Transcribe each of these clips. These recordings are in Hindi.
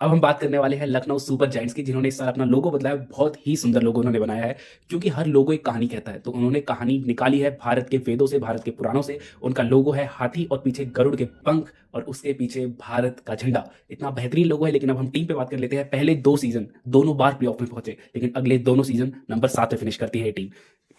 अब हम बात करने वाले हैं लखनऊ सुपर जायंट्स की, जिन्होंने इस साल अपना लोगो बदला है। बहुत ही सुंदर लोगो उन्होंने बनाया है, क्योंकि हर लोगो एक कहानी कहता है। तो उन्होंने कहानी निकाली है भारत के वेदों से, भारत के पुराणों से। उनका लोगो है हाथी और पीछे गरुड़ के पंख और उसके पीछे भारत का झंडा। इतना बेहतरीन लोगो है। लेकिन अब हम टीम पे बात कर लेते हैं। पहले 2 सीजन दोनों बार प्लेऑफ में पहुंचे, लेकिन अगले दोनों सीजन नंबर 7 पे फिनिश करती है टीम।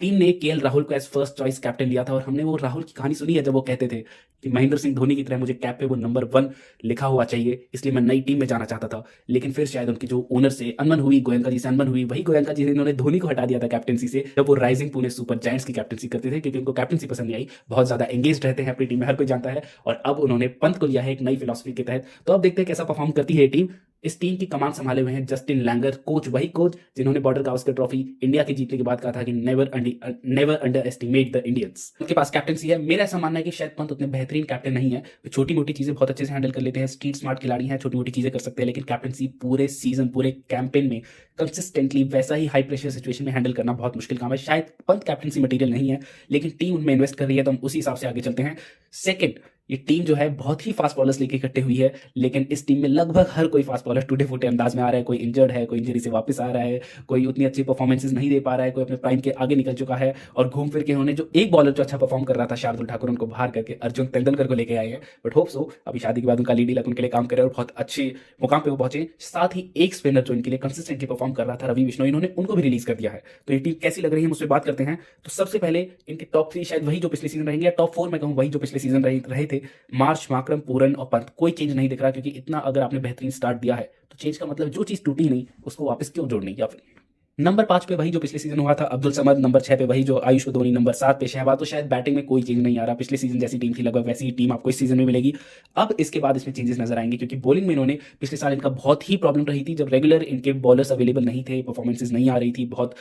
टीम ने केएल राहुल को एज फर्स्ट चॉइस कैप्टन लिया था, और हमने वो राहुल की कहानी सुनी है जब वो कहते थे कि महेंद्र सिंह धोनी की तरह मुझे कैप पे वो नंबर 1 लिखा हुआ चाहिए, इसलिए मैं नई टीम में जाना चाहता था। लेकिन फिर शायद उनकी जो ओनर से अनबन हुई, गोयनका जी से अनबन हुई, वही गोयनका जी ने इन्होंने धोनी को हटा दिया था कैप्टनसी से, जब वो राइजिंग पुणे सुपर जायंट्स की कैप्टनसी करते थे, क्योंकि उनको कैप्टनसी पसंद नहीं आई। बहुत ज्यादा एंगेज रहते हैं अपनी टीम में, हर कोई जानता है। और अब उन्होंने पंत को लिया है एक नई फिलॉसफी के तहत। तो अब देखते हैं कैसा परफॉर्म करती है ये टीम। इस टीम की कमान संभाले हुए हैं जस्टिन लैंगर, कोच वही कोच जिन्होंने बॉर्डर गावस्कर ट्रॉफी इंडिया की जीतने के बाद कहा था कि never under estimate the Indians. उनके पास कैप्टनसी है। मेरा ऐसा मानना है कि शायद पंत उतने बेहतरीन कैप्टन नहीं है। वे छोटी मोटी चीजें बहुत अच्छे से हैंडल कर लेते हैं, स्ट्रीट स्मार्ट खिलाड़ी हैं, छोटी मोटी चीजें कर सकते हैं। लेकिन कैप्टनसी पूरे सीजन, पूरे कैंपेन में कंसिस्टेंटली वैसा ही हाई प्रेशर सिचुएशन में हैंडल करना बहुत मुश्किल काम है। शायद पंत कैप्टनसी मटेरियल नहीं है, लेकिन टीम उनमें इन्वेस्ट कर रही है, तो हम उसी हिसाब से आगे चलते हैं। सेकंड, ये टीम जो है बहुत ही फास्ट बॉलर्स लेके इकट्ठे हुई है, लेकिन इस टीम में लगभग हर कोई फास्ट बॉलर टूटे फूटे अंदाज में आ रहा है। कोई इंजर्ड है, कोई इंजरी से वापस आ रहा है, कोई उतनी अच्छी परफॉर्मेंसेस नहीं दे पा रहा है, कोई अपने प्राइम के आगे निकल चुका है। और घूम फिर के उन्होंने जो एक बॉलर जो अच्छा परफॉर्म कर रहा था शार्दुल ठाकुर, उनको बाहर करके अर्जुन तेंदुलकर को लेके आए हैं। बट होप सो अभी शादी के बाद उनका लीडी लक उनके लिए काम करे और बहुत अच्छे मुकाम पे वो पहुंचे। साथ ही एक स्पिनर जो इनके लिए कंसिस्टेंटली परफॉर्म कर रहा था, रवि बिश्नोई, इन्होंने उनको भी रिलीज कर दिया है। तो ये टीम कैसी लग रही है हम उस पर बात करते हैं। तो सबसे पहले इनके टॉप 3 शायद वही जो पिछले सीजन रहेंगे, या टॉप 4 मैं कहूँ वही जो पिछले सीजन रहे थे। मार्च, माकरम, पूरन और पंत। कोई चेंज नहीं दिख रहा, क्योंकि इतना अगर आपने बेहतरीन स्टार्ट दिया है तो चेंज का मतलब जो चीज टूटी नहीं उसको वापस क्यों जोड़नी। या फिर नंबर 5 पे वही जो पिछले सीजन हुआ था अब्दुल समद, नंबर 6 पे वही जो आयुष धोनी, नंबर 7 पे शहबाज। तो शायद बैटिंग में कोई चेंज नहीं आ रहा। पिछले सीजन जैसी टीम थी लगभग वैसी ही टीम आपको इस सीजन में मिलेगी। अब इसके बाद इसमें चेंजेस नजर आएंगे, क्योंकि बॉलिंग में इन्होंने पिछले साल इनका बहुत ही प्रॉब्लम रही थी, जब रेगुलर इनके बॉलर्स अवेलेबल नहीं थे, परफॉर्मेंसेज नहीं आ रही थी, बहुत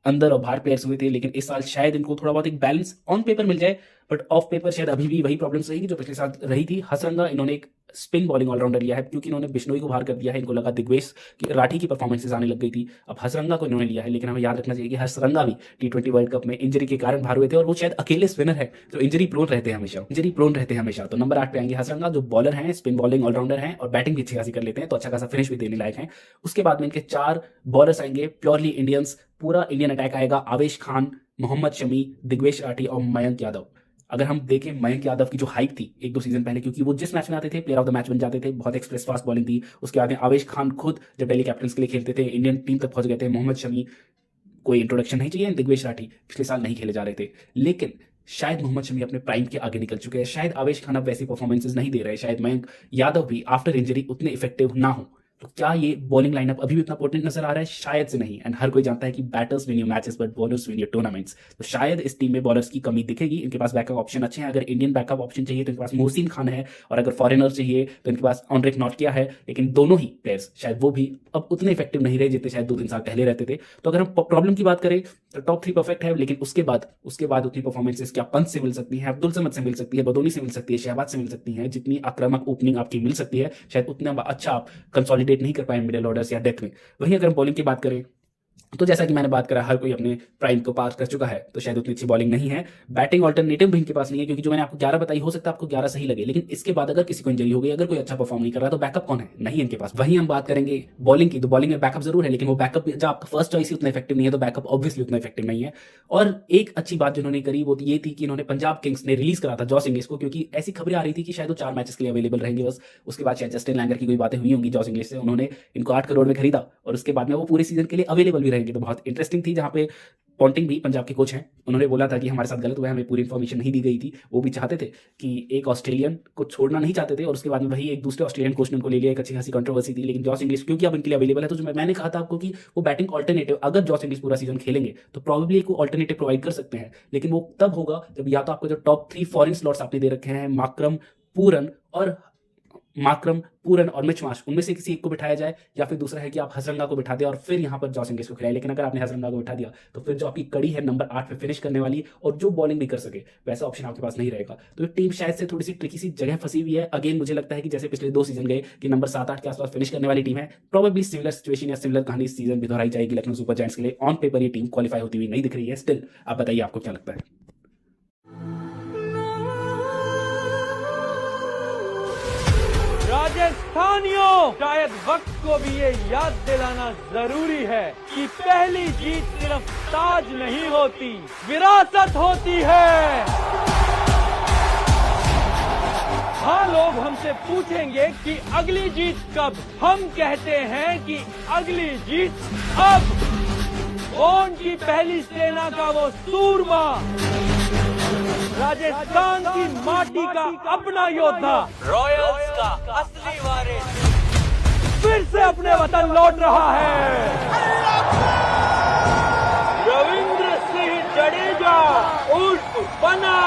अंदर और बाहर प्लेयर्स हुए थे। लेकिन इस साल शायद इनको थोड़ा बहुत एक बैलेंस ऑन पेपर मिल जाए, बट ऑफ पेपर शायद अभी भी वही प्रॉब्लम्स रहेगी जो पिछले साल रही थी। हसरंगा इन्होंने एक स्पिन बॉलिंग ऑलराउंडर लिया है, क्योंकि इन्होंने बिश्नोई को बाहर कर दिया है। इनको लगा दिग्वेश की राठी की परफॉर्मेंसेस आने लग गई थी, अब हसरंगा को इन्होंने लिया है। लेकिन हमें याद रखना चाहिए कि हसरंगा भी T20 वर्ल्ड कप में इंजरी के कारण बाहर हुए थे, और वो शायद अकेले स्पिनर है जो इंजरी प्रोन रहते हैं हमेशा। तो नंबर 8 पे आएंगे हसरंगा, जो बॉलर हैं, स्पिन बॉलिंग ऑलराउंडर हैं और बैटिंग भी अच्छी खासी कर लेते हैं, तो अच्छा खासा फिनिश भी देने लायक हैं। उसके बाद में इनके 4 बॉलर्स आएंगे प्योरली इंडियंस। पूरा इंडियन अटैक आएगा। आवेश खान, मोहम्मद शमी, दिग्वेश राठी और मयंक यादव। अगर हम देखें मयंक यादव की जो हाइप थी 1-2 सीजन पहले, क्योंकि वो जिस मैच में आते थे प्लेयर ऑफ द मैच बन जाते थे, बहुत एक्सप्रेस फास्ट बॉलिंग थी। उसके बाद में आवेश खान खुद जब दिल्ली कैपिटल्स के लिए खेलते थे, इंडियन टीम तक पहुंच गए थे। मोहम्मद शमी कोई इंट्रोडक्शन नहीं चाहिए। दिग्वेश राठी पिछले साल नहीं खेले जा रहे थे, लेकिन शायद मोहम्मद शमी अपने प्राइम के आगे निकल चुके हैं। शायद आवेश खान अब वैसी परफॉर्मेंसेज नहीं दे रहे। शायद मयंक यादव भी आफ्टर इंजरी उतने इफेक्टिव ना हो। तो क्या ये बॉलिंग लाइनअप अभी भी उतना पोटेंट नजर आ रहा है? शायद से नहीं। एंड हर कोई जानता है कि batters win your matches but bowlers win your tournaments. तो शायद इस टीम में बॉलर्स की कमी दिखेगी। इनके पास बैकअप ऑप्शन अच्छे हैं। अगर इंडियन बैकअप ऑप्शन चाहिए तो इनके पास मोहसिन खान है, और अगर फॉरेनर चाहिए तो इनके पास ऑनरिक नॉटिया है। लेकिन दोनों ही प्लेयर्स शायद वो भी अब उतने इफेक्टिव नहीं रहे जितने शायद 2-3 साल पहले रहते थे। तो अगर हम प्रॉब्लम की बात करें तो टॉप 3 परफेक्ट है, लेकिन उसके बाद उतनी परफॉर्मेंसेस क्या पंत से मिल सकती है, अब्दुल समद से मिल सकती है, बदोनी से मिल सकती है, शहबाज से मिल सकती है, जितनी आक्रामक ओपनिंग आपकी मिल सकती है शायद उतना अच्छा आप कंसोलिडेट नहीं कर पाए मिडिल ऑर्डर्स या डेथ में। वहीं अगर हम बॉलिंग की बात करें तो जैसा कि मैंने बात करा, हर कोई अपने प्राइम को पार कर चुका है, तो शायद उतनी अच्छी बॉलिंग नहीं है। बैटिंग ऑल्टरनेटिव भी इनके पास नहीं है, क्योंकि जो मैंने आपको 11 बताई, हो सकता है आपको 11 सही लगे, लेकिन इसके बाद अगर किसी को इंजरी हो गई, अगर कोई अच्छा परफॉर्म नहीं कर रहा, तो बैकअप कौन है? नहीं इनके पास। वहीं हम बात करेंगे बॉलिंग की, तो बॉलिंग में बैकअप जरूर है, लेकिन वो बैकअप जब आपका फर्स्ट चॉइस ही उतना इफेक्टिव नहीं है, तो बैकअप ऑब्वियसली उतना इफेक्टिव नहीं है। और एक अच्छी बात जिन्होंने करी वो ये थी कि इन्होंने पंजाब किंग्स ने रिलीज करा था जॉस इंग्लिश को, क्योंकि ऐसी खबरें आ रही थी कि शायद वो 4 मैचेस के लिए अवेलेबल रहेंगे बस। उसके बाद शायद जस्टिन लैंगर की कोई बातें हुई होंगी जॉस इंग्लिश से, उन्होंने इनको 8 करोड़ में खरीदा, और उसके बाद में वो पूरे सीजन के लिए अवेलेबल भी रहेंगे। तो बहुत इंटरेस्टिंग थी, जहां पे पॉन्टिंग भी पंजाब के कोच हैं, उन्होंने बोला था कि हमारे साथ गलत हुआ है, हमें पूरी इन्फॉर्मेशन नहीं दी गई थी। वो भी चाहते थे कि एक ऑस्ट्रेलियन को छोड़ना नहीं चाहते थे, और उसके बाद में वही एक दूसरे ऑस्ट्रेलियन कोच ने उनको ले लिया। एक अच्छी खासी कंट्रोवर्सी थी, लेकिन जॉस इंग्लिश क्योंकि अब इनके लिए अवेलेबल है, तो जो मैंने कहा था आपको कि वो बैटिंग ऑल्टरनेटिव, अगर जॉस इंग्लिश पूरा सीजन खेलेंगे तो प्रॉब्लली एक ऑल्टरनेटिव प्रोवाइड कर सकते हैं। लेकिन वो तब होगा जब या तो आपको जो टॉप 3 फॉरेन स्लॉट्स आपने दे रखे हैं, माकरम, पूरन और मिच मार्श, उनमें से किसी एक को बिठाया जाए, या फिर दूसरा है कि आप हसरंगा को बिठा दें और फिर यहाँ पर जॉस इंग्लिश को खिलाए। लेकिन अगर आपने हसरंगा को बिठा दिया तो फिर जो आपकी कड़ी है नंबर 8 पे फिनिश करने वाली और जो बॉलिंग भी कर सके, वैसा ऑप्शन आपके पास नहीं रहेगा। तो ये टीम शायद से थोड़ी सी ट्रिकी सी जगह फंसी हुई है। अगेन मुझे लगता है कि जैसे पिछले 2 सीजन गए कि नंबर 7-8 के आसपास फिनिश करने वाली टीम है, प्रोबेबली सिमिलर सिचुएशन या सिमिलर कहानी इस सीजन भी दोहराई जाएगी लखनऊ सुपर जायंट्स के लिए। ऑन पेपर ये टीम क्वालिफाई होती हुई नहीं दिख रही है। स्टिल आप बताइए आपको क्या लगता है? राजा राजस्थानियों, शायद वक्त को भी ये याद दिलाना जरूरी है कि पहली जीत सिर्फ ताज नहीं होती, विरासत होती है। हाँ, लोग हमसे पूछेंगे कि अगली जीत कब। हम कहते हैं कि अगली जीत अब। कौन की पहली सेना का वो सूरमा, राजस्थान की माटी का अपना योद्धा, रॉयल्स का असली वारिस फिर से अपने वतन लौट रहा है। रविंद्र सिंह जडेजा उर्फ बना।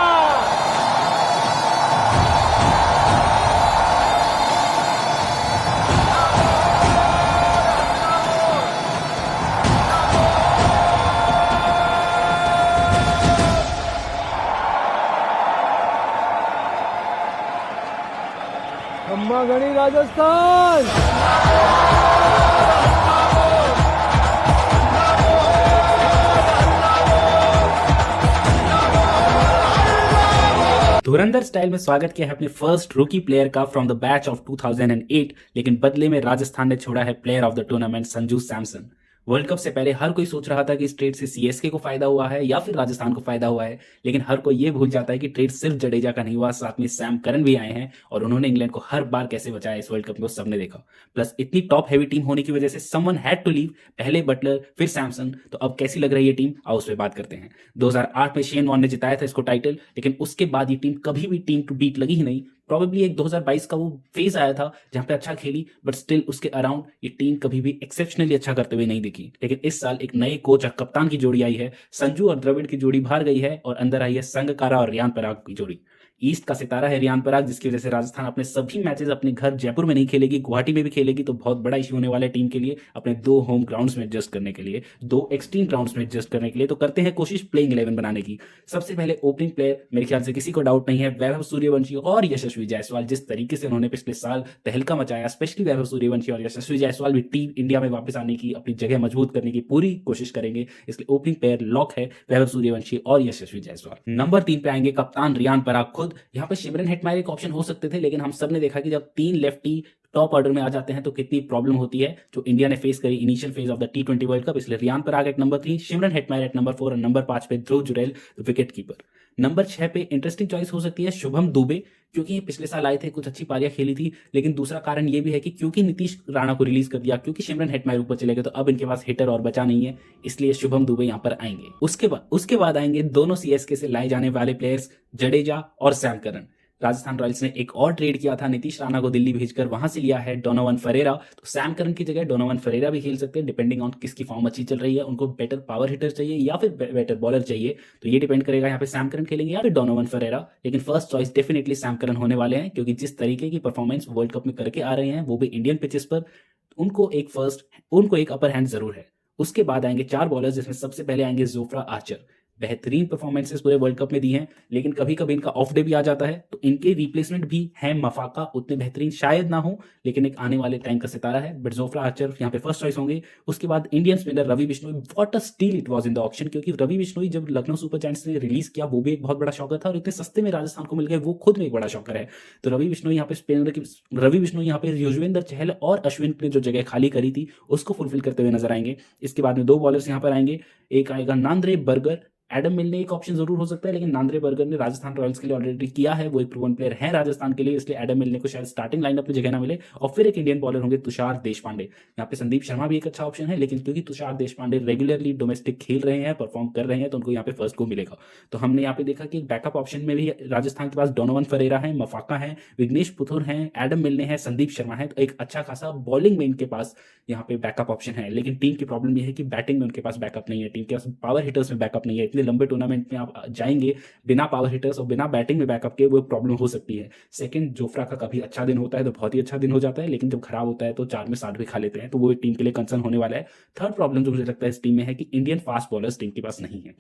खम्मा घड़ी राजस्थान। धुरंधर स्टाइल में स्वागत किया है अपने फर्स्ट रूकी प्लेयर का फ्रॉम द बैच ऑफ 2008, लेकिन बदले में राजस्थान ने छोड़ा है player of the tournament Sanju Samson. World cup से पहले हर कोई सोच रहा था कि इस ट्रेड से सीएसके को फायदा हुआ है या फिर राजस्थान को फायदा हुआ है, लेकिन हर कोई ये भूल जाता है कि ट्रेड सिर्फ जडेजा का नहीं हुआ, साथ में सैम करन भी आए हैं और उन्होंने इंग्लैंड को हर बार कैसे बचाया इस वर्ल्ड कप में सबने देखा। प्लस इतनी टॉप हैवी टीम होने की वजह से समवन हैड टू लीव, पहले बटलर फिर सैमसन। तो अब कैसी लग रही है टीम, आओ उस पर बात करते हैं। 2008 में शेन वॉर्न ने जिताया था इसको टाइटल, लेकिन उसके बाद ये टीम कभी भी टीम टू बीट लगी ही नहीं। प्रॉबेबली एक 2022 का वो फेज आया था जहां पे अच्छा खेली, बट स्टिल उसके अराउंड ये टीम कभी भी एक्सेप्शनली अच्छा करते हुए नहीं दिखी। लेकिन इस साल एक नए कोच और कप्तान की जोड़ी आई है, संजू और द्रविड़ की जोड़ी बाहर गई है और अंदर आई है संगकारा और रियान पराग की जोड़ी। ईस्ट का सितारा है रियान पराग, जिसकी वजह से राजस्थान अपने सभी मैचेस अपने घर जयपुर में नहीं खेलेगी, गुवाहाटी में भी खेलेगी, तो बहुत बड़ा इश्यू होने वाला है टीम के लिए अपने दो होम ग्राउंड्स में एडजस्ट करने के लिए, दो एक्सट्रीम ग्राउंड्स में एडजस्ट करने के लिए। तो करते हैं कोशिश प्लेइंग 11 बनाने की। सबसे पहले ओपनिंग प्लेयर, मेरे ख्याल से किसी को डाउट नहीं है, वैभव सूर्यवंशी और यशस्वी जायसवाल। जिस तरीके से उन्होंने पिछले साल तहलका मचाया, स्पेशली वैभव सूर्यवंशी और यशस्वी जायसवाल भी टीम इंडिया में वापस आने की, अपनी जगह मजबूत करने की पूरी कोशिश करेंगे, इसलिए ओपनिंग प्लेयर लॉक है वैभव सूर्यवंशी और यशस्वी जायसवाल। नंबर 3 पे आएंगे कप्तान रियान पराग खुद। यहाँ पे शिमरन हेटमायर एक ऑप्शन हो सकते थे, लेकिन हम सब ने देखा कि जब 3 लेफ्टी टॉप ऑर्डर में आ जाते हैं तो कितनी प्रॉब्लम होती है, जो इंडिया ने फेस करी initial phase of the T20 world cup. इसलिए Riyan Parag at number 3, Shimron Hetmyer at number 4 और नंबर 5 पे Dhruv Jurel wicketkeeper. Number 6 पे इंटरेस्टिंग चॉइस हो सकती है शुभम दुबे, क्योंकि ये पिछले साल आए थे, कुछ अच्छी पारियां खेली थी, लेकिन दूसरा कारण ये भी है कि क्योंकि नीतीश राणा को रिलीज कर दिया, क्योंकि शिमरन हेटमायर ऊपर चले गए, तो अब इनके पास हिटर और बचा नहीं है, इसलिए शुभम दुबे यहाँ पर आएंगे। उसके बाद आएंगे दोनों सीएसके से लाए जाने वाले प्लेयर्स जडेजा और सैम करन। राजस्थान रॉयल्स ने एक और ट्रेड किया था, नीतीश राणा को दिल्ली भेजकर वहां से लिया है डोनोवन फरेरा। तो सैम करन की जगह डोनोवन फरेरा भी खेल सकते हैं, डिपेंडिंग ऑन किसकी फॉर्म अच्छी चल रही है। उनको बेटर पावर हिटर चाहिए या फिर बेटर बॉलर चाहिए, तो ये डिपेंड करेगा यहाँ पे सैम करन खेलेंगे या फिर डोनोवन फरेरा। लेकिन first choice definitely Sam Curran होने वाले हैं, क्योंकि जिस तरीके की परफॉर्मेंस वर्ल्ड कप में करके आ रहे हैं, वो भी इंडियन पिचेस पर, उनको एक अपर हैंड जरूर है। उसके बाद आएंगे 4 बॉलर्स, जिसमें सबसे पहले आएंगे जोफ्रा आर्चर। बेहतरीन परफॉर्मेंसेस पूरे वर्ल्ड कप में दी हैं, लेकिन कभी कभी इनका ऑफ डे भी आ जाता है, तो इनके रिप्लेसमेंट भी है मफाका, उतने बेहतरीन शायद ना हो, लेकिन एक आने वाले टाइम का सितारा है। बट जोफ्रा आर्चर यहाँ पे फर्स्ट चॉइस होंगे। उसके बाद Indian spinner Ravi Bishnoi, what a steal it was in the auction, क्योंकि रवि बिश्नोई जब लखनऊ सुपर जायंट्स ने रिलीज किया, वो भी एक बहुत बड़ा शॉकर था, और इतने सस्ते में राजस्थान को मिल गए, वो खुद में एक बड़ा शॉकर है। तो रवि बिश्नोई यहाँ पे युजवेंद्र चहल और अश्विन ने जो जगह खाली करी थी, उसको फुलफिल करते हुए नजर आएंगे। इसके बाद में 2 बॉलर्स यहाँ पर आएंगे, एक आएगा नांद्रे बर्गर। एडम मिलने एक ऑप्शन जरूर हो सकता है, लेकिन नांद्रे बर्गर ने राजस्थान रॉयल्स के लिए ऑलरेडी किया है, वो एक प्रूवन प्लेयर है राजस्थान के लिए, इसलिए एडम मिलने को शायद स्टार्टिंग लाइनअप में जगह ना मिले। और फिर एक इंडियन बॉलर होंगे तुषार देशपांडे। यहाँ पे संदीप शर्मा भी एक अच्छा ऑप्शन है, लेकिन क्योंकि तुषार देशपांडे रेगुलरली डोमेस्टिक खेल रहे हैं, परफॉर्म कर रहे हैं, तो उनको यहाँ पे फर्स्ट को मिलेगा। तो हमने यहाँ पे देखा कि बैकअप ऑप्शन में भी राजस्थान के पास डोनोवन फरेरा है, मफाका है, विग्नेश पुथुर है, एडम मिलने हैं, संदीप शर्मा है, तो एक अच्छा खासा बॉलिंग में इनके पास यहाँ पे बैकअप ऑप्शन है। लेकिन टीम की प्रॉब्लम यह है कि बैटिंग में उनके पास बैकअप नहीं है, टीम के पास पावर हिटर्स में बैकअप नहीं है। इतने लंबे टूर्नामेंट में आप जाएंगे बिना पावर हिटर्स और बिना बैटिंग में बैकअप के, वो प्रॉब्लम हो सकती है। सेकंड, जोफ्रा का कभी अच्छा दिन होता है तो बहुत ही अच्छा दिन हो जाता है, लेकिन जब खराब होता है तो 4 में 60 भी खा लेते हैं, तो वो टीम के लिए कंसर्न होने वाला है। थर्ड प्रॉब्लम जो मुझे लगता है इस टीम में है कि इंडियन फास्ट बॉलर्स टीम के पास नहीं है।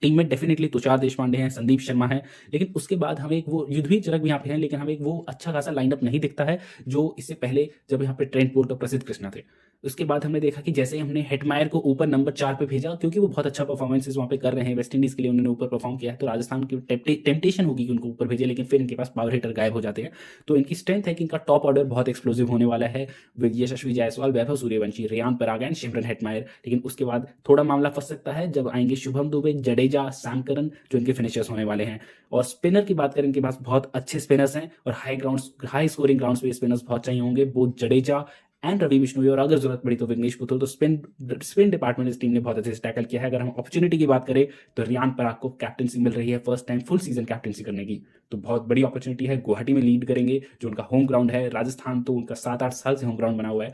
टीम में डेफिनेटली तुषार देशपांडे हैं, संदीप शर्मा है, लेकिन उसके बाद हमें एक वो युद्धवीर चरक भी यहाँ पे हैं, लेकिन हमें एक वो अच्छा खासा लाइनअप नहीं दिखता है जो इससे पहले जब यहाँ पे ट्रेंट बोल्ट और प्रसिद्ध कृष्णा थे। उसके बाद हमने देखा कि जैसे हमने हेटमायर को ऊपर नंबर 4 पे भेजा, क्योंकि वो बहुत अच्छा परफॉर्मेंसेस वहाँ पे कर रहे हैं, वेस्ट इंडीज़ के लिए उन्होंने ऊपर परफॉर्म किया है, तो राजस्थान की टेम्पटेशन होगी कि उनको ऊपर भेजे, लेकिन फिर इनके पास पावर हिटर गायब हो जाते हैं। तो इनकी स्ट्रेंथ है कि इनका टॉप ऑर्डर बहुत एक्सप्लोसिव होने वाला है with Yashasvi Jaiswal, Vaibhav Suryavanshi, Riyan Parag and Shimron Hetmyer. लेकिन उसके बाद थोड़ा मामला फंस सकता है जब आएंगे शुभम दुबे, जडेजा, सैम करन, जो इनके फिनिशर्स होने वाले हैं। और स्पिनर की बात करें, इनके पास बहुत अच्छे स्पिनर्स हैं और हाई स्कोरिंग ग्राउंड्स पे स्पिनर्स बहुत चाहिए होंगे, बोथ जडेजा एंड रवि बिश्नोई, और अगर जरूरत पड़ी तो विघ्नेश पुथुर। तो स्पिन डिपार्टमेंट इस टीम ने बहुत अच्छे से टैकल किया है। अगर हम अपॉर्चुनिटी की बात करें तो रियान पराग को कैप्टनसी मिल रही है, first time full season captaincy करने की, तो बहुत बड़ी अपॉर्चुनिटी है। गुवाहाटी में लीड करेंगे, जो उनका होम ग्राउंड है। राजस्थान तो उनका 7-8 साल से होम ग्राउंड बना हुआ है।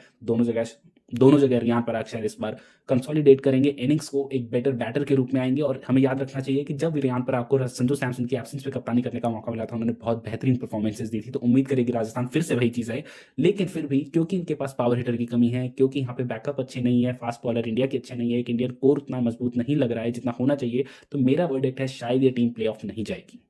दोनों जगह रियान पराग शायद इस बार कंसोलिडेट करेंगे, इनिंग्स को एक बेटर बैटर के रूप में आएंगे। और हमें याद रखना चाहिए कि जब रियान पराग को संजू सैमसन की एब्सेंस में कप्तानी करने का मौका मिला था, उन्होंने बहुत बेहतरीन परफॉर्मेंसेस दी थी। तो उम्मीद करेगी राजस्थान फिर से वही चीज़ है। लेकिन फिर भी क्योंकि इनके पास पावर हिटर की कमी है, क्योंकि यहाँ पे बैकअप अच्छे नहीं है, फास्ट बॉलर इंडिया के अच्छे नहीं है, एक इंडियन कोर उतना मजबूत नहीं लग रहा है जितना होना चाहिए, तो मेरा वर्डिक्ट है शायद ये टीम प्ले ऑफ नहीं जाएगी।